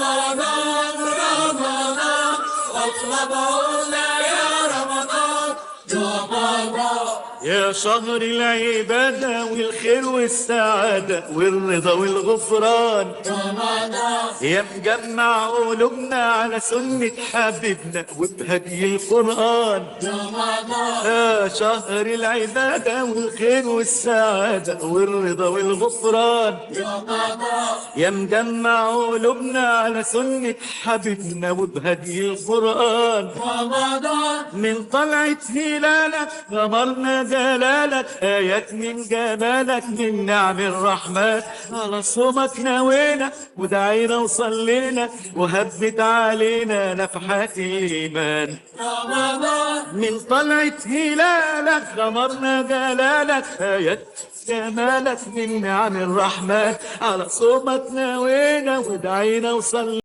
رمضان رمضان اطلب عنا يا رمضان رمضان. يا شهر العبادة والخير والسعادة والرضا والغفران رمضان يا مجمع قلوبنا على سنة حبيبنا وبهدي القرآن. رمضان يا شهر العبادة والخير والسعادة والرضا والغفران رمضان يا مجمع قلوبنا على سنة حبيبنا وبهدي القرآن. رمضان من طلعة هلالك غمرنا جلالك آيات من جمالك من نعم الرحمن. على صومك نوينا ودعينا وصلينا وهبت علينا نفحات الإيمان. رمضان من طلعة هلالك غمرنا جلالك آيات جمالك من نعم الرحمن. على صومك نوينا ودعينا وصلينا